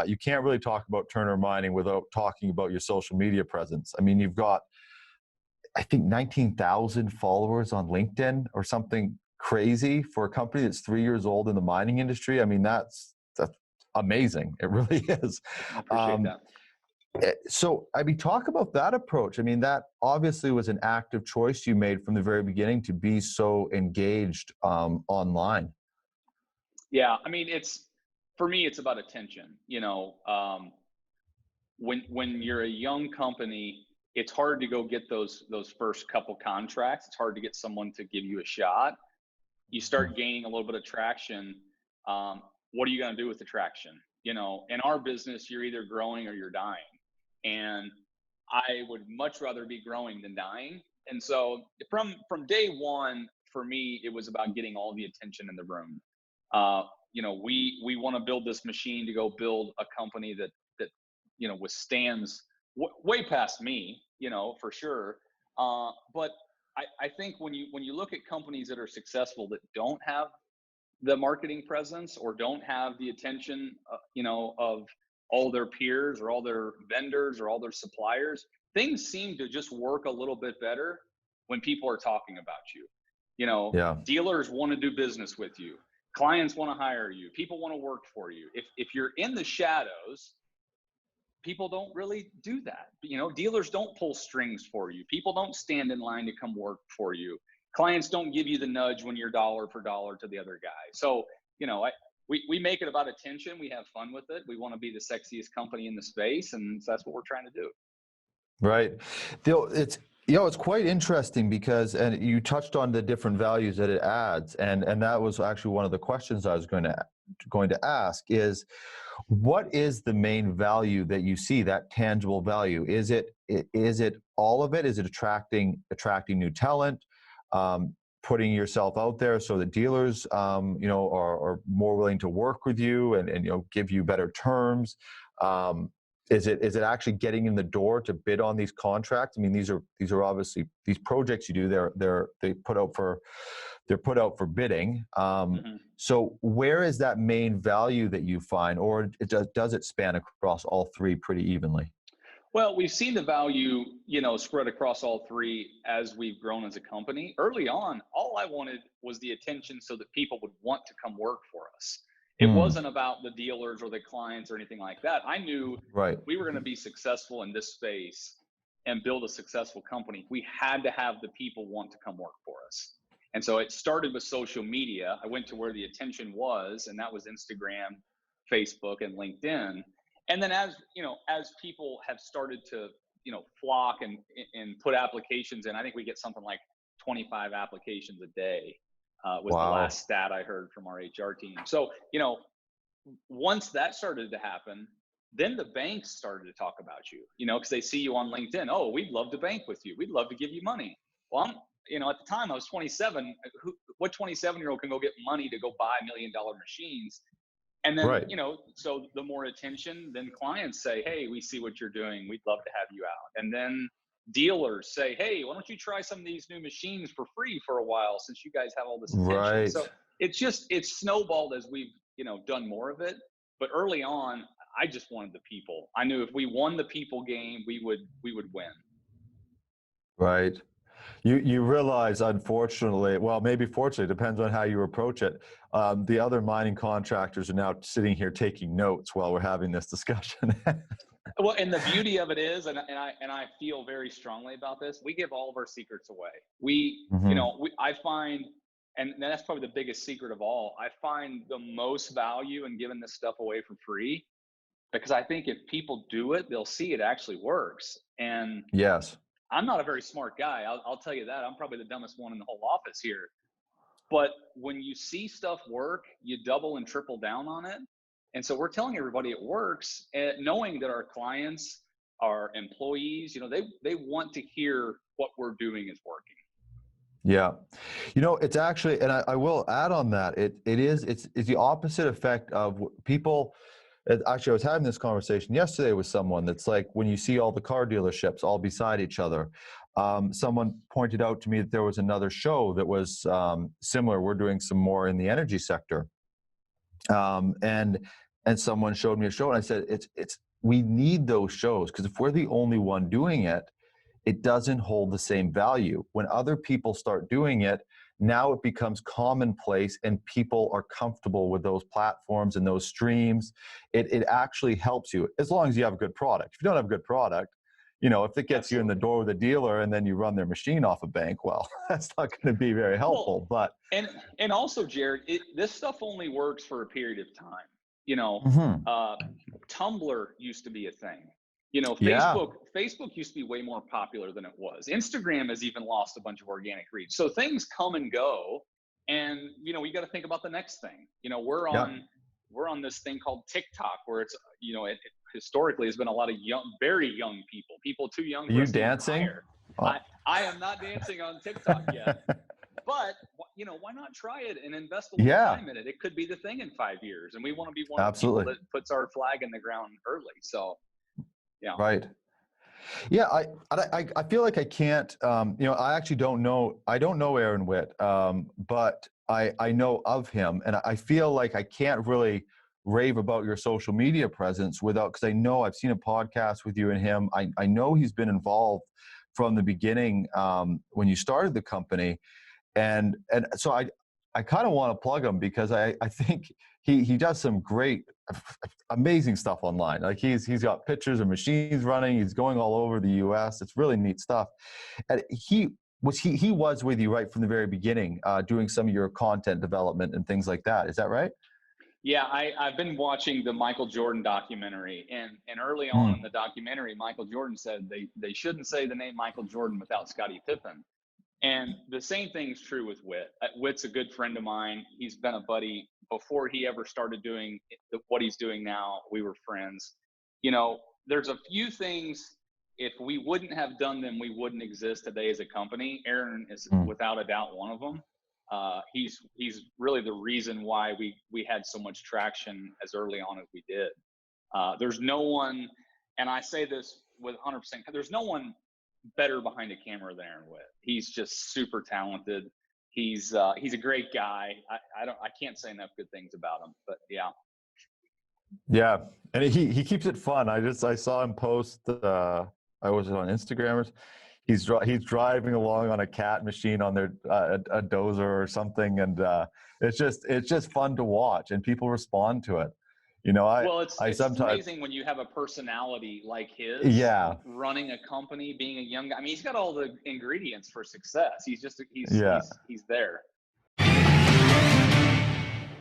you can't really talk about Turner Mining without talking about your social media presence. I mean, you've got, I think, 19,000 followers on LinkedIn or something crazy for a company that's 3 years old in the mining industry. I mean, that's amazing. It really is. I appreciate that. So, I mean, talk about that approach. I mean, that obviously was an active choice you made from the very beginning to be so engaged online. Yeah, I mean, for me, it's about attention. When you're a young company, it's hard to go get those first couple contracts. It's hard to get someone to give you a shot. You start gaining a little bit of traction. What are you going to do with the traction? In our business, you're either growing or you're dying. And I would much rather be growing than dying. And so from day one, for me, it was about getting all the attention in the room. We want to build this machine to go build a company that withstands way past me, for sure. But I think when you look at companies that are successful that don't have the marketing presence or don't have the attention, of all their peers or all their vendors or all their suppliers, things seem to just work a little bit better when people are talking about you. Yeah. Dealers want to do business with you. Clients want to hire you. People want to work for you. If you're in the shadows, people don't really do that. Dealers don't pull strings for you. People don't stand in line to come work for you. Clients don't give you the nudge when you're dollar for dollar to the other guy. So, we make it about attention. We have fun with it. We want to be the sexiest company in the space, and so that's what we're trying to do. Right. It's quite interesting because, and you touched on the different values that it adds, and that was actually one of the questions I was going to ask is, what is the main value that you see, that tangible value? Is it all of it? Is it attracting new talent, putting yourself out there so that dealers, are more willing to work with you and give you better terms? Is it actually getting in the door to bid on these contracts? I mean, these are obviously these projects you do. They're put out for bidding. So where is that main value that you find, or does it span across all three pretty evenly? Well, we've seen the value, spread across all three as we've grown as a company. Early on, all I wanted was the attention so that people would want to come work for us. It wasn't about the dealers or the clients or anything like that. I knew we were going to be successful in this space and build a successful company. We had to have the people want to come work for us. And so it started with social media. I went to where the attention was, and that was Instagram, Facebook, and LinkedIn. And then as people have started to, flock and put applications in, I think we get something like 25 applications a day. Was the last stat I heard from our HR team. So, once that started to happen, then the banks started to talk about you, because they see you on LinkedIn. Oh, we'd love to bank with you. We'd love to give you money. Well, at the time I was 27. What 27-year-old can go get money to go buy $1 million machines? And then, so the more attention, then clients say, hey, we see what you're doing. We'd love to have you out. And then dealers say, hey, why don't you try some of these new machines for free for a while since you guys have all this attention. Right. So it's snowballed as we've, done more of it. But early on, I just wanted the people. I knew if we won the people game, we would win. Right. You realize, unfortunately, well, maybe fortunately, it depends on how you approach it. The other mining contractors are now sitting here taking notes while we're having this discussion. Well, and the beauty of it is, and I feel very strongly about this, we give all of our secrets away. I find, and that's probably the biggest secret of all, I find the most value in giving this stuff away for free, because I think if people do it, they'll see it actually works. And yes, I'm not a very smart guy. I'll tell you that. I'm probably the dumbest one in the whole office here. But when you see stuff work, you double and triple down on it. And so we're telling everybody it works, knowing that our clients, our employees, they want to hear what we're doing is working. Yeah. It's actually, and I will add on that, it's the opposite effect of people. Actually, I was having this conversation yesterday with someone that's like, when you see all the car dealerships all beside each other, someone pointed out to me that there was another show that was similar. We're doing some more in the energy sector. And and someone showed me a show, and I said, we need those shows, because if we're the only one doing it, it doesn't hold the same value. When other people start doing it, now it becomes commonplace and people are comfortable with those platforms and those streams. It actually helps you, as long as you have a good product. If you don't have a good product, if it gets you in the door with a dealer and then you run their machine off a bank, well, that's not going to be very helpful. Well, and also, Jared, this stuff only works for a period of time. Tumblr used to be a thing. Yeah. Facebook used to be way more popular than it was. Instagram has even lost a bunch of organic reach. So things come and go, and we got to think about the next thing. We're on this thing called TikTok, where it's it historically has been a lot of very young people too young. Are you dancing? I am not dancing on TikTok yet, but why not try it and invest a little time in it? It could be the thing in 5 years, and we want to be one of the people that puts our flag in the ground early. So. Yeah. Right. Yeah. I feel like I can't, I actually don't know Aaron Witt, but I know of him, and I feel like I can't really rave about your social media presence because I know I've seen a podcast with you and him. I know he's been involved from the beginning, when you started the company. And so I kind of want to plug him, because I think he does some great, amazing stuff online. Like he's got pictures of machines running. He's going all over the US. It's really neat stuff. And he was with you right from the very beginning, doing some of your content development and things like that. Is that right? Yeah, I've been watching the Michael Jordan documentary, and early on in the documentary, Michael Jordan said they shouldn't say the name Michael Jordan without Scottie Pippen. And the same thing's true with Witt. Witt's a good friend of mine. He's been a buddy before he ever started doing what he's doing now. We were friends. There's a few things, if we wouldn't have done them, we wouldn't exist today as a company. Aaron is without a doubt one of them. He's really the reason why we had so much traction as early on as we did. There's no one, and I say this with 100%, there's no one better behind a camera than Aaron Witt. He's just super talented. He's a great guy. I can't say enough good things about him, but yeah. Yeah. And he keeps it fun. I saw him post, I was on Instagram. He's driving along on a cat machine on their, a dozer or something. And it's just fun to watch, and people respond to it. It's amazing when you have a personality like his, running a company, being a young guy. I mean, he's got all the ingredients for success. He's there.